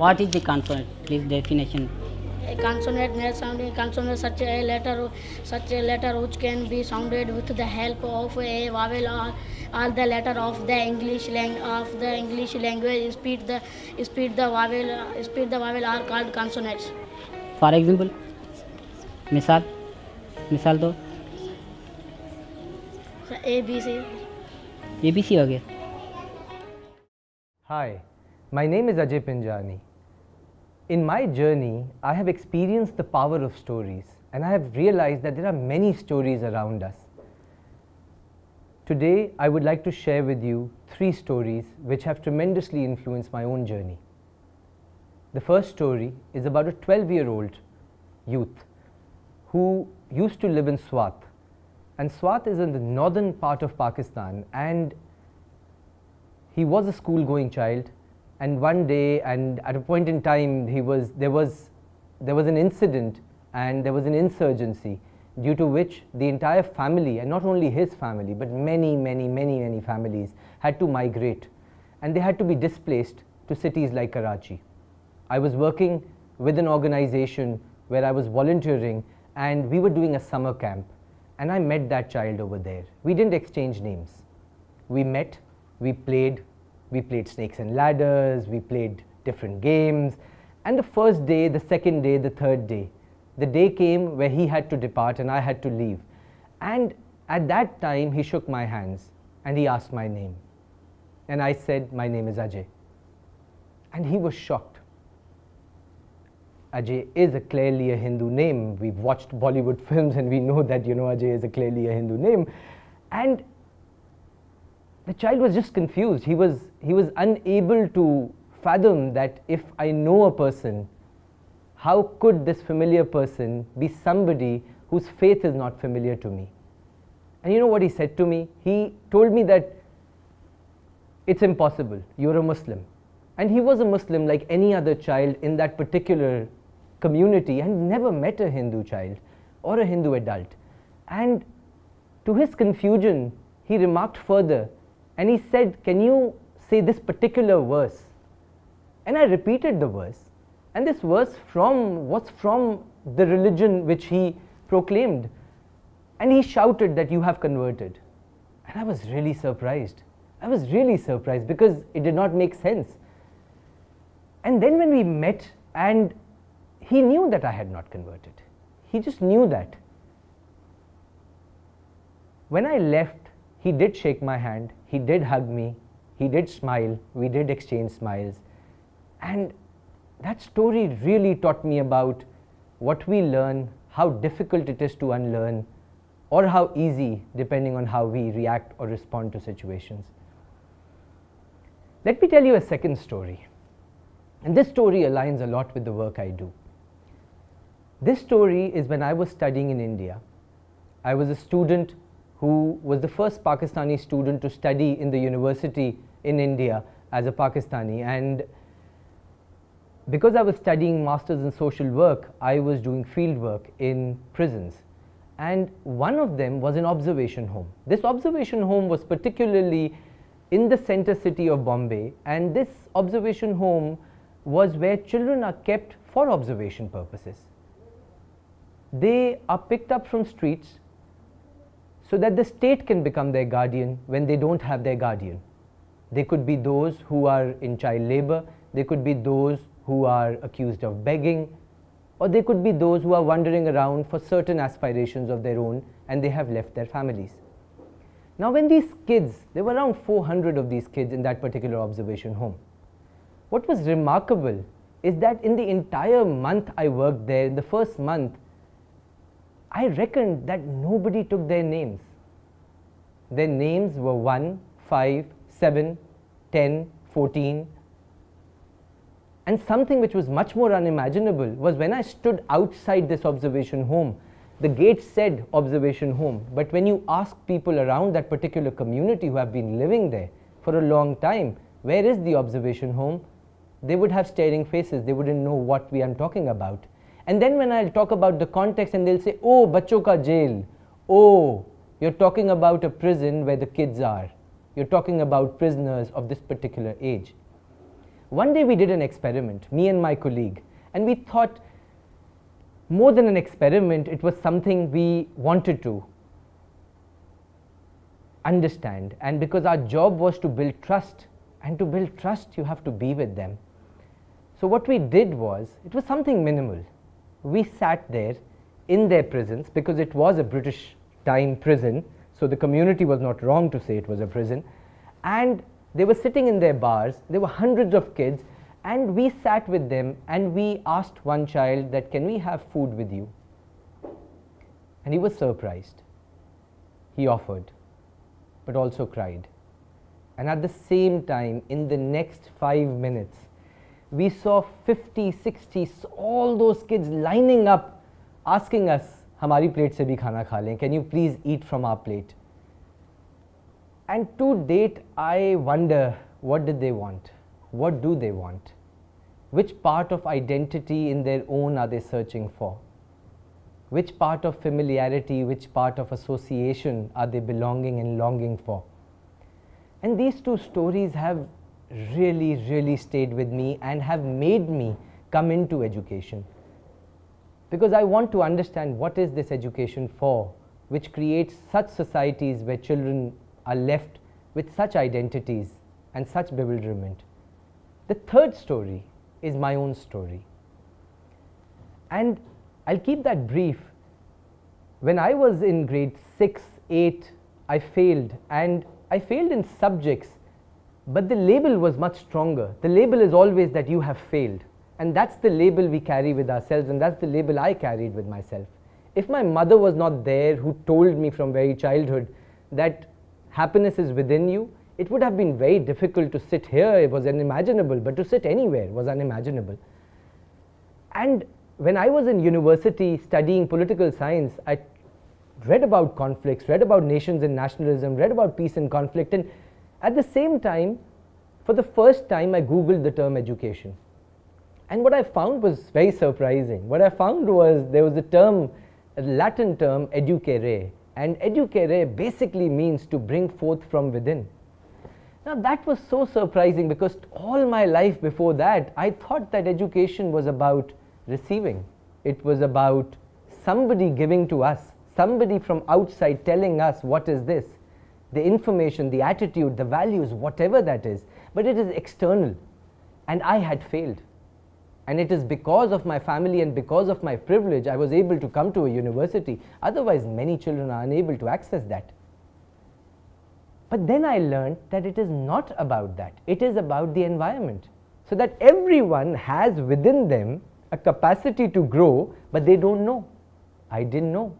What is the consonant? Please definition. A consonant near sounding consonant such a letter which can be sounded with the help of a vowel or all the letter of the English language. Speed the vowel are called consonants. For example, misal, misal दो. A B C. ABC हो गया. Hi, my name is Ajay Pinjani. In my journey, I have experienced the power of stories, and I have realized that there are many stories around us. Today, I would like to share with you 3 stories which have tremendously influenced my own journey. The first story is about a 12-year-old youth who used to live in Swat. And Swat is in the northern part of Pakistan, and he was a school-going child. And one day, and at a point in time, there was an incident and there was an insurgency due to which the entire family, and not only his family, but many families had to migrate, and they had to be displaced to cities like Karachi. I was working with an organization where I was volunteering, and we were doing a summer camp, and I met that child over there. We didn't exchange names. We met, we played snakes and ladders, we played different games, and the first day, the second day, the third day, the day came where he had to depart and I had to leave. And at that time, he shook my hands and he asked my name. And I said, my name is Ajay. And he was shocked. Ajay is clearly a Hindu name. We've watched Bollywood films and we know that, Ajay is clearly a Hindu name. And the child was just confused. He was unable to fathom that if I know a person, how could this familiar person be somebody whose faith is not familiar to me? And you know what he said to me? He told me that it's impossible, you're a Muslim. And he was a Muslim like any other child in that particular community and never met a Hindu child or a Hindu adult. And to his confusion, he remarked further and he said, can you say this particular verse? And I repeated the verse. And this verse was from the religion which he proclaimed. And he shouted that you have converted. And I was really surprised. I was really surprised because it did not make sense. And then when we met, and he knew that I had not converted. He just knew that. When I left, he did shake my hand, he did hug me, he did smile, we did exchange smiles. And that story really taught me about what we learn, how difficult it is to unlearn, or how easy, depending on how we react or respond to situations. Let me tell you a second story. And this story aligns a lot with the work I do. This story is when I was studying in India. I was a student who was the first Pakistani student to study in the university in India as a Pakistani. And because I was studying Masters in Social Work, I was doing field work in prisons. And one of them was an observation home. This observation home was particularly in the center city of Bombay, and this observation home was where children are kept for observation purposes. They are picked up from streets so that the state can become their guardian when they don't have their guardian. They could be those who are in child labor, they could be those who are accused of begging, or they could be those who are wandering around for certain aspirations of their own and they have left their families. Now when these kids, there were around 400 of these kids in that particular observation home. What was remarkable is that in the entire month I worked there, in the first month, I reckoned that nobody took their names. Their names were 1, 5, 7, 10, 14. And something which was much more unimaginable was when I stood outside this observation home, the gate said observation home, but when you ask people around that particular community who have been living there for a long time, where is the observation home? They would have staring faces, they wouldn't know what we are talking about. And then when I'll talk about the context and they'll say, oh, bachcho ka jail, oh, you're talking about a prison where the kids are. You're talking about prisoners of this particular age. One day we did an experiment, me and my colleague, and we thought more than an experiment, it was something we wanted to understand. And because our job was to build trust, and to build trust you have to be with them. So what we did was, it was something minimal. We sat there in their prisons, because it was a British time prison, so the community was not wrong to say it was a prison, and they were sitting in their bars. There were hundreds of kids, and we sat with them and we asked one child that, can we have food with you? And he was surprised. He offered, but also cried. And at the same time, in the next 5 minutes, we saw 50, 60, all those kids lining up, asking us, "Hamari plate se bhi khana kha lein, can you please eat from our plate?" And to date, I wonder, what did they want? What do they want? Which part of identity in their own are they searching for? Which part of familiarity, which part of association are they belonging and longing for? And these two stories have really, really stayed with me and have made me come into education. Because I want to understand what is this education for, which creates such societies where children are left with such identities and such bewilderment. The third story is my own story. And I'll keep that brief. When I was in grade 6, 8, I failed, and I failed in subjects, but the label was much stronger. The label is always that you have failed, and that's the label we carry with ourselves, and that's the label I carried with myself. If my mother was not there, who told me from very childhood that happiness is within you, it would have been very difficult to sit here. It was unimaginable, but to sit anywhere was unimaginable. And when I was in university studying political science, I read about conflicts, read about nations and nationalism, read about peace and conflict, and at the same time, for the first time, I googled the term education. And what I found was very surprising. What I found was there was a term, a Latin term, educere, and educere basically means to bring forth from within. Now that was so surprising, because all my life before that, I thought that education was about receiving. It was about somebody giving to us, somebody from outside telling us what is this, the information, the attitude, the values, whatever that is, but it is external. And I had failed. And it is because of my family and because of my privilege I was able to come to a university. Otherwise, many children are unable to access that. But then I learned that it is not about that. It is about the environment. So that everyone has within them a capacity to grow, but they don't know. I didn't know.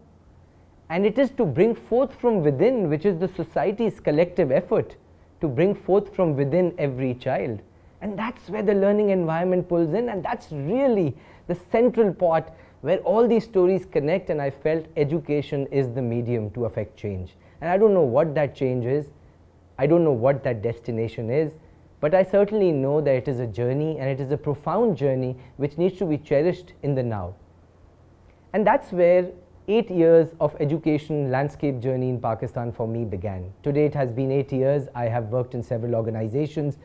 And it is to bring forth from within, which is the society's collective effort, to bring forth from within every child. And that's where the learning environment pulls in, and that's really the central part where all these stories connect, and I felt education is the medium to affect change. And I don't know what that change is, I don't know what that destination is, but I certainly know that it is a journey, and it is a profound journey which needs to be cherished in the now. And that's where 8 years of education landscape journey in Pakistan for me began. Today it has been 8 years. I have worked in several organizations.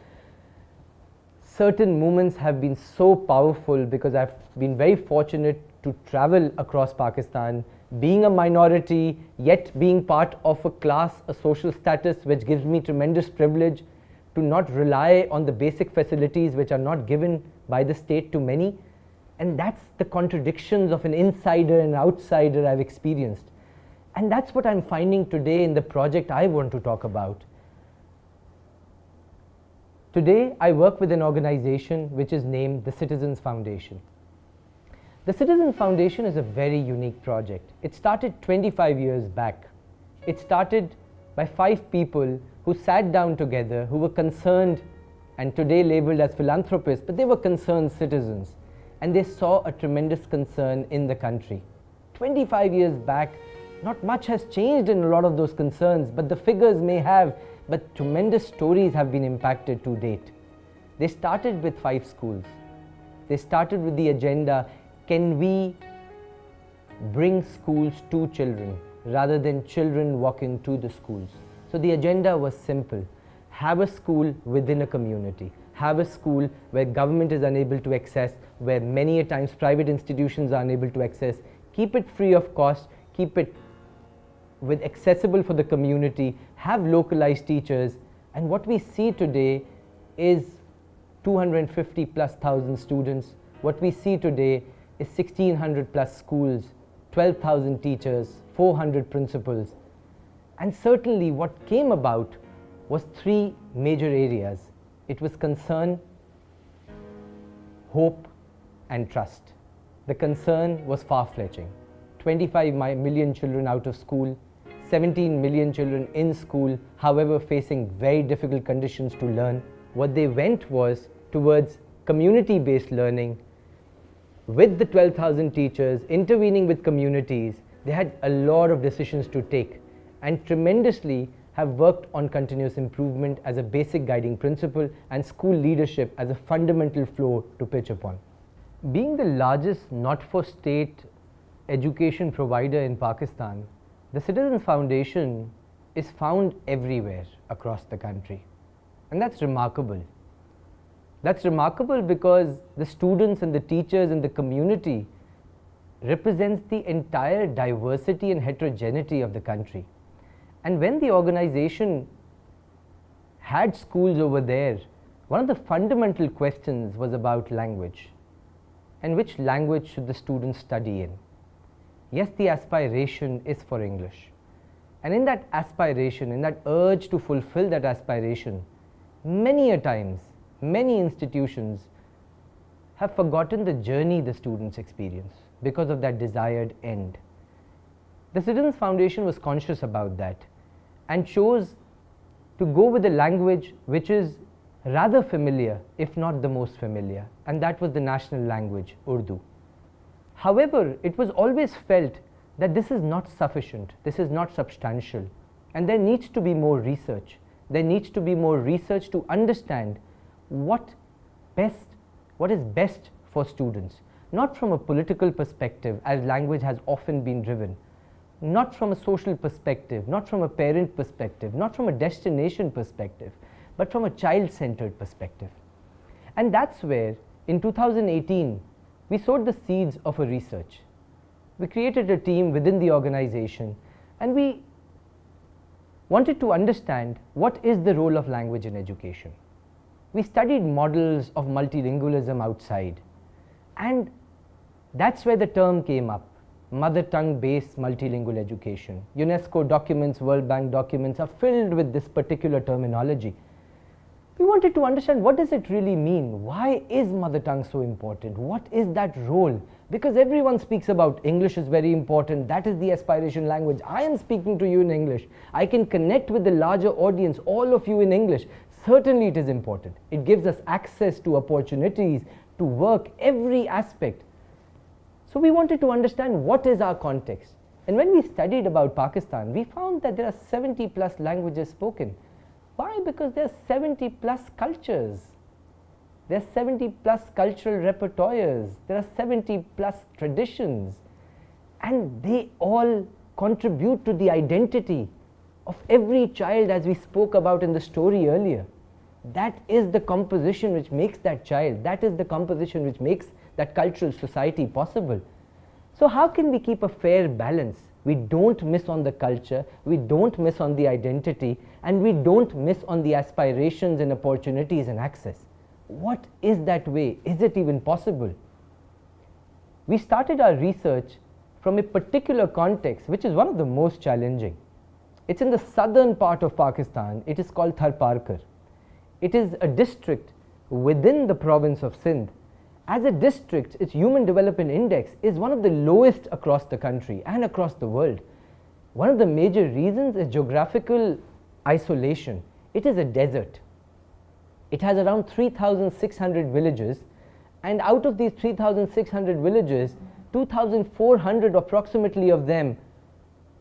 Certain moments have been so powerful because I've been very fortunate to travel across Pakistan, being a minority, yet being part of a class, a social status which gives me tremendous privilege to not rely on the basic facilities which are not given by the state to many. And that's the contradictions of an insider and outsider I've experienced. And that's what I'm finding today in the project I want to talk about. Today, I work with an organization which is named the Citizens Foundation. The Citizen Foundation is a very unique project. It started 25 years back. It started by 5 people who sat down together, who were concerned, and today labeled as philanthropists, but they were concerned citizens. And they saw a tremendous concern in the country. 25 years back, not much has changed in a lot of those concerns, but the figures may have, but tremendous stories have been impacted to date. They started with 5 schools. They started with the agenda, can we bring schools to children rather than children walking to the schools? So the agenda was simple. Have a school within a community. have a school where government is unable to access, where many a times private institutions are unable to access, keep it free of cost, keep it with accessible for the community, have localized teachers. And what we see today is 250 plus thousand students. What we see today is 1600 plus schools, 12,000 teachers, 400 principals. And certainly what came about was three major areas. It was concern, hope, and trust. The concern was far-fetching. 25 million children out of school, 17 million children in school, however facing very difficult conditions to learn. What they went was towards community-based learning. With the 12,000 teachers intervening with communities, they had a lot of decisions to take and tremendously have worked on continuous improvement as a basic guiding principle and school leadership as a fundamental floor to pitch upon. Being the largest not-for-state education provider in Pakistan, the Citizens Foundation is found everywhere across the country. And that's remarkable. That's remarkable because the students and the teachers and the community represents the entire diversity and heterogeneity of the country. And when the organization had schools over there, one of the fundamental questions was about language. And which language should the students study in? Yes, the aspiration is for English. And in that aspiration, in that urge to fulfill that aspiration, many a times, many institutions have forgotten the journey the students experience because of that desired end. The Citizens Foundation was conscious about that and chose to go with a language which is rather familiar, if not the most familiar, and that was the national language, Urdu. However, it was always felt that this is not sufficient, this is not substantial, and there needs to be more research. There needs to be more research to understand what is best for students, not from a political perspective as language has often been driven, not from a social perspective, not from a parent perspective, not from a destination perspective, but from a child-centered perspective. And that's where in 2018 we sowed the seeds of a research. We created a team within the organization and we wanted to understand what is the role of language in education. We studied models of multilingualism outside, and that's where the term came up, mother tongue based multilingual education. UNESCO documents, World Bank documents are filled with this particular terminology. We wanted to understand what does it really mean? Why is mother tongue so important? What is that role? Because everyone speaks about English is very important, that is the aspiration language. I am speaking to you in English. I can connect with the larger audience, all of you in English. Certainly it is important. It gives us access to opportunities, to work, every aspect. So we wanted to understand what is our context. And when we studied about Pakistan, we found that there are 70 plus languages spoken. Why? Because there are 70 plus cultures. There are 70 plus cultural repertoires. There are 70 plus traditions. And they all contribute to the identity of every child, as we spoke about in the story earlier. That is the composition which makes that child. That is the composition which makes that cultural society possible. So how can we keep a fair balance? We don't miss on the culture, we don't miss on the identity, and we don't miss on the aspirations and opportunities and access. What is that way? Is it even possible? We started our research from a particular context which is one of the most challenging. It's in the southern part of Pakistan. It is called Tharparkar. It is a district within the province of Sindh. As a district, its Human Development Index is one of the lowest across the country and across the world. One of the major reasons is geographical isolation. It is a desert. It has around 3,600 villages, and out of these 3,600 villages, 2,400 approximately of them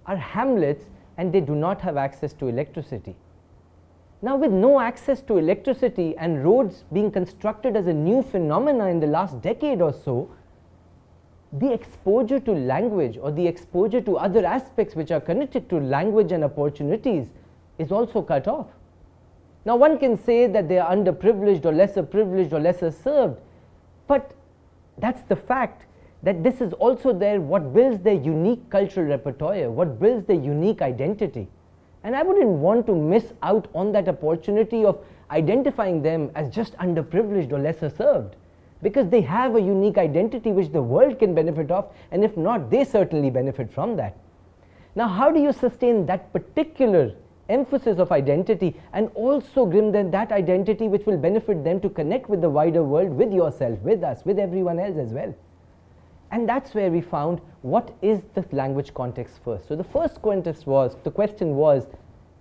are hamlets, and they do not have access to electricity. Now, with no access to electricity and roads being constructed as a new phenomena in the last decade or so, the exposure to language or the exposure to other aspects which are connected to language and opportunities is also cut off. Now one can say that they are underprivileged or lesser served, but that's the fact that this is also what builds their unique cultural repertoire, what builds their unique identity. And I wouldn't want to miss out on that opportunity of identifying them as just underprivileged or lesser served, because they have a unique identity which the world can benefit of, and if not, they certainly benefit from that. Now, how do you sustain that particular emphasis of identity and also bring them that identity which will benefit them to connect with the wider world, with yourself, with us, with everyone else as well? And that's where we found, what is the language context first? So the first question was,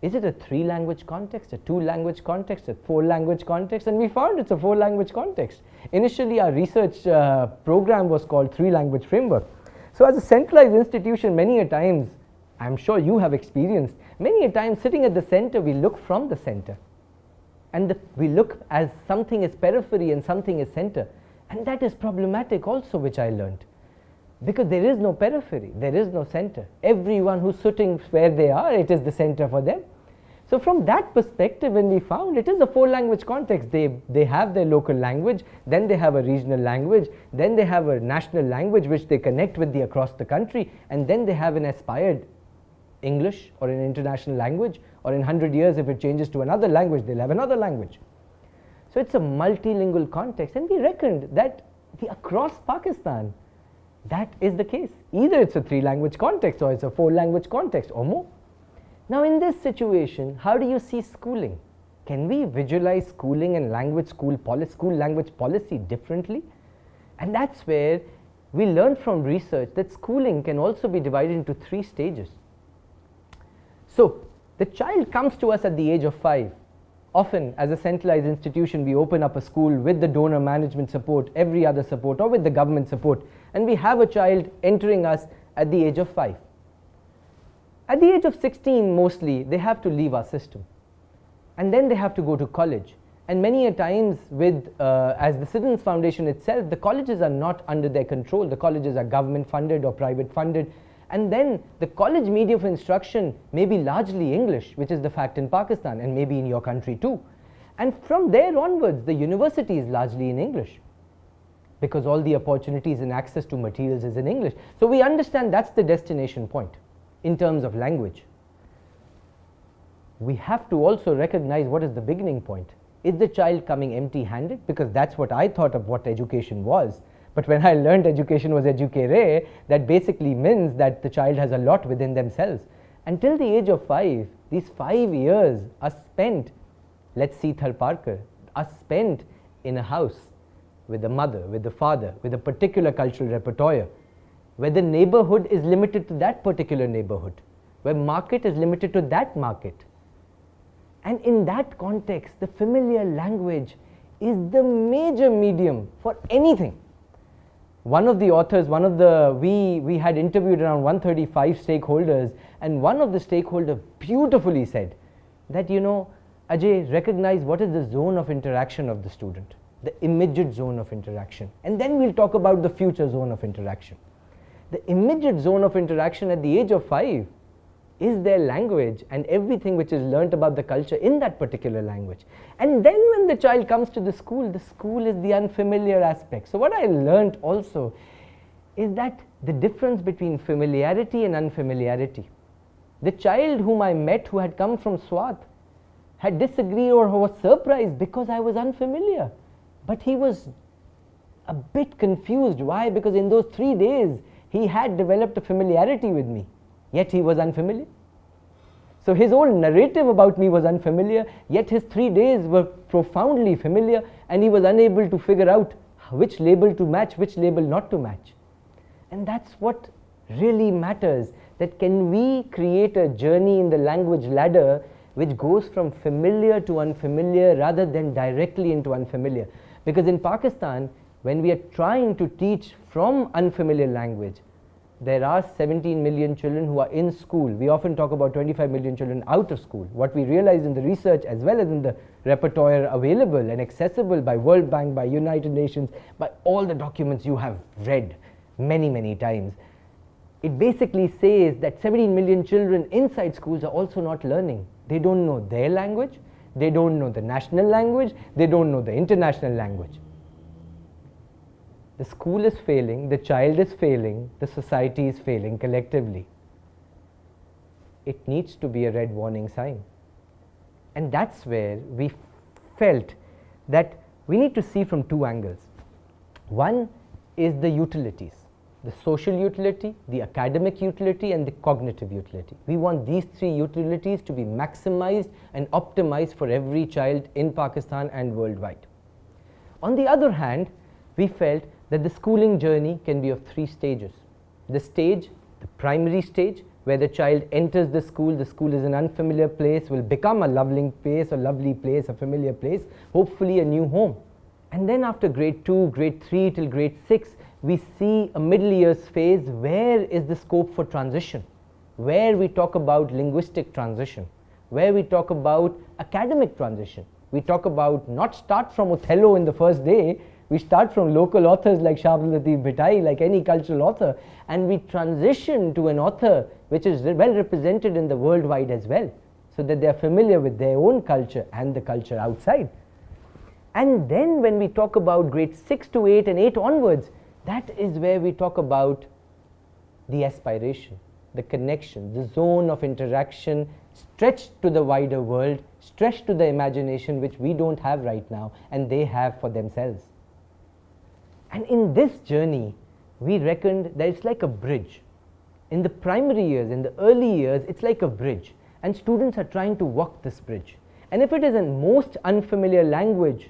is it a 3-language context, a 2-language context, a 4-language context? And we found it's a 4-language context. Initially, our research program was called 3-language framework. So as a centralized institution, many a times, I'm sure you have experienced, many a time sitting at the center, we look from the center. And we look as something is periphery and something is center. And that is problematic also, which I learned. Because there is no periphery, there is no center. Everyone who's sitting where they are, it is the center for them. So from that perspective, when we found it is a 4-language context, they have their local language, then they have a regional language, then they have a national language which they connect with across the country, and then they have an aspired English or an international language, or in 100 years if it changes to another language, they'll have another language. So it's a multilingual context, and we reckoned that across Pakistan, that is the case. Either it's a 3-language context or it's a 4-language context or more. Now in this situation, how do you see schooling? Can we visualize schooling and school language policy differently? And that's where we learned from research that schooling can also be divided into 3 stages. So the child comes to us at the age of 5. Often as a centralized institution, we open up a school with the donor management support, every other support, or with the government support, and we have a child entering us at the age of 5. At the age of 16 mostly, they have to leave our system, and then they have to go to college. And many a times as the Citizens Foundation itself, the colleges are not under their control. The colleges are government funded or private funded, and then the college medium of instruction may be largely English, which is the fact in Pakistan and maybe in your country too. And from there onwards, the university is largely in English, because all the opportunities and access to materials is in English. So we understand that's the destination point in terms of language. We have to also recognize what is the beginning point. Is the child coming empty-handed? Because that's what I thought of what education was. But when I learned education was educare, that basically means that the child has a lot within themselves. Until the age of 5, these 5 years are spent, let's see Thar Parker, are spent in a house with the mother, with the father, with a particular cultural repertoire, where the neighborhood is limited to that particular neighborhood, where market is limited to that market. And in that context, the familiar language is the major medium for anything. One of the authors, we had interviewed around 135 stakeholders, and one of the stakeholders beautifully said that, Ajay, recognize what is the zone of interaction of the student, the immediate zone of interaction, and then we'll talk about the future zone of interaction. The immediate zone of interaction at the age of 5 is their language and everything which is learnt about the culture in that particular language. And then when the child comes to the school is the unfamiliar aspect. So what I learnt also is that the difference between familiarity and unfamiliarity. The child whom I met who had come from Swat had disagreed or was surprised because I was unfamiliar. But he was a bit confused. Why? Because in those 3 days he had developed a familiarity with me. Yet he was unfamiliar. So his own narrative about me was unfamiliar, yet his 3 days were profoundly familiar, and he was unable to figure out which label to match, which label not to match. And that's what really matters, that can we create a journey in the language ladder which goes from familiar to unfamiliar rather than directly into unfamiliar. Because in Pakistan, when we are trying to teach from unfamiliar language, there are 17 million children who are in school. We often talk about 25 million children out of school. What we realize in the research as well as in the repertoire available and accessible by World Bank, by United Nations, by all the documents you have read many, many times, it basically says that 17 million children inside schools are also not learning. They don't know their language, They don't know the national language, they don't know the international language. The school is failing, the child is failing, the society is failing collectively. It needs to be a red warning sign. And that's where we felt that we need to see from two angles. One is the utilities, the social utility, the academic utility, and the cognitive utility. We want these three utilities to be maximized and optimized for every child in Pakistan and worldwide. On the other hand, we felt that the schooling journey can be of three stages. The stage, the primary stage, where the child enters the school is an unfamiliar place, will become a lovely place, a familiar place, hopefully a new home. And then after grade 2, grade 3 till grade 6, we see a middle years phase where is the scope for transition, where we talk about linguistic transition, where we talk about academic transition. We talk about not start from Othello in the first day, we start from local authors like Shah Abdul Latif Bhittai, like any cultural author, and we transition to an author which is well represented in the worldwide as well, so that they are familiar with their own culture and the culture outside. And then when we talk about grade 6 to 8 and 8 onwards, that is where we talk about the aspiration, the connection, the zone of interaction stretched to the wider world, stretched to the imagination which we don't have right now and they have for themselves. And in this journey, we reckoned that it's like a bridge. In the primary years, in the early years, it's like a bridge, and students are trying to walk this bridge. And if it is a most unfamiliar language,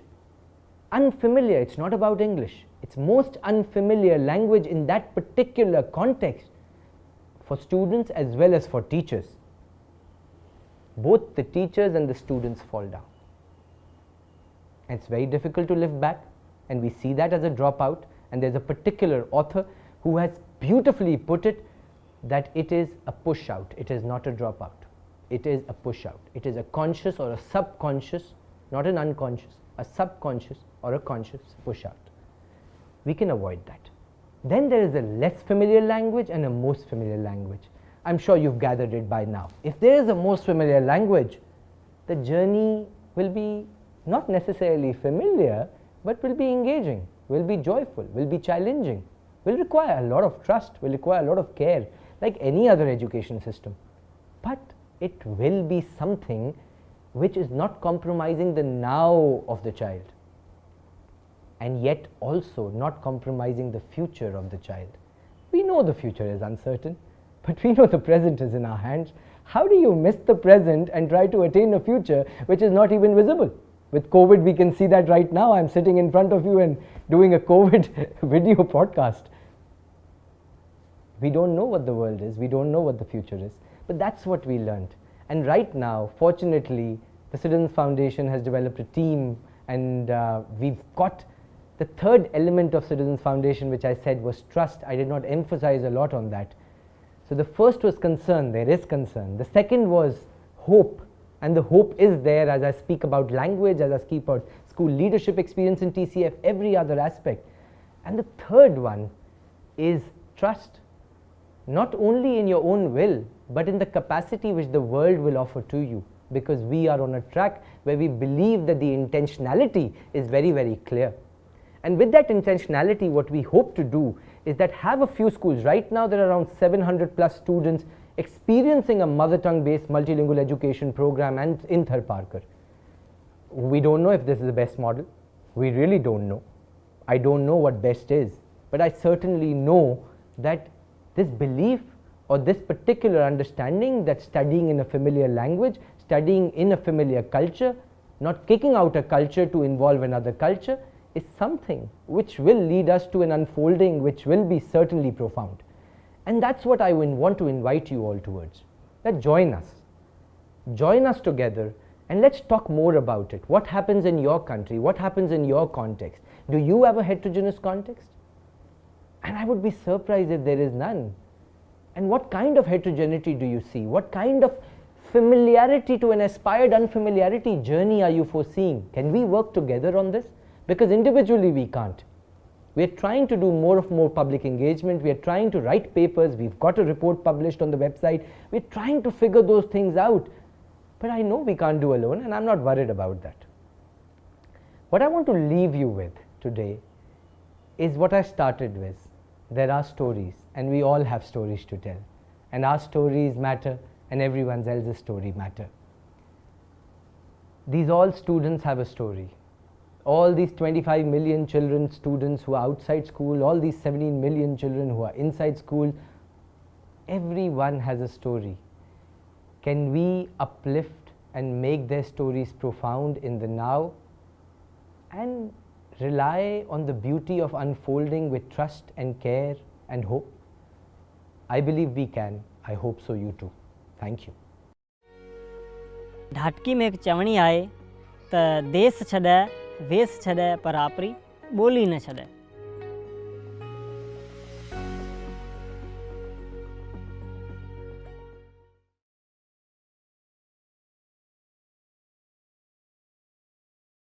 unfamiliar, it's not about English, it's most unfamiliar language in that particular context for students as well as for teachers. Both the teachers and the students fall down. And it's very difficult to lift back, and we see that as a dropout, and there's a particular author who has beautifully put it that it is a push out, it is not a dropout, it is a push out. It is a conscious or a subconscious, not an unconscious, a subconscious or a conscious push out. We can avoid that. Then there is a less familiar language and a most familiar language. I'm sure you've gathered it by now. If there is a most familiar language, the journey will be not necessarily familiar, but will be engaging, will be joyful, will be challenging, will require a lot of trust, will require a lot of care, like any other education system. But it will be something which is not compromising the now of the child, and yet also not compromising the future of the child. We know the future is uncertain, but we know the present is in our hands. How do you miss the present and try to attain a future which is not even visible? With COVID, we can see that right now. I'm sitting in front of you and doing a COVID video podcast. We don't know what the world is, we don't know what the future is, but that's what we learned. And right now, fortunately, the Citizens Foundation has developed a team, and we've got the third element of Citizens Foundation, which I said was trust. I did not emphasize a lot on that. So the first was concern, there is concern. The second was hope, and the hope is there as I speak about language, as I speak about school leadership experience in TCF, every other aspect. And the third one is trust, not only in your own will, but in the capacity which the world will offer to you, because we are on a track where we believe that the intentionality is very, very clear. And with that intentionality, what we hope to do is that have a few schools. Right now there are around 700 plus students experiencing a mother tongue based multilingual education program and in Tharparkar. We don't know if this is the best model. We really don't know. I don't know what best is, but I certainly know that this belief or this particular understanding that studying in a familiar language, studying in a familiar culture, not kicking out a culture to involve another culture, is something which will lead us to an unfolding which will be certainly profound. And that's what I want to invite you all towards. That join us together, and let's talk more about it. What happens in your country? What happens in your context? Do you have a heterogeneous context? And I would be surprised if there is none. And what kind of heterogeneity do you see? What kind of familiarity to an aspired unfamiliarity journey are you foreseeing? Can we work together on this? Because individually we can't. We are trying to do more public engagement. We are trying to write papers. We've got a report published on the website. We're trying to figure those things out. But I know we can't do alone, and I'm not worried about that. What I want to leave you with today is what I started with. There are stories, and we all have stories to tell. And our stories matter, and everyone else's story matter. These all students have a story. All these 25 million children, students who are outside school, all these 17 million children who are inside school, everyone has a story. Can we uplift and make their stories profound in the now and rely on the beauty of unfolding with trust and care and hope? I believe we can. I hope so, you too. Thank you. ढाटकी में एक चवणी आए त देश छॾे वेश छॾे पर आपरी ॿोली न छॾे।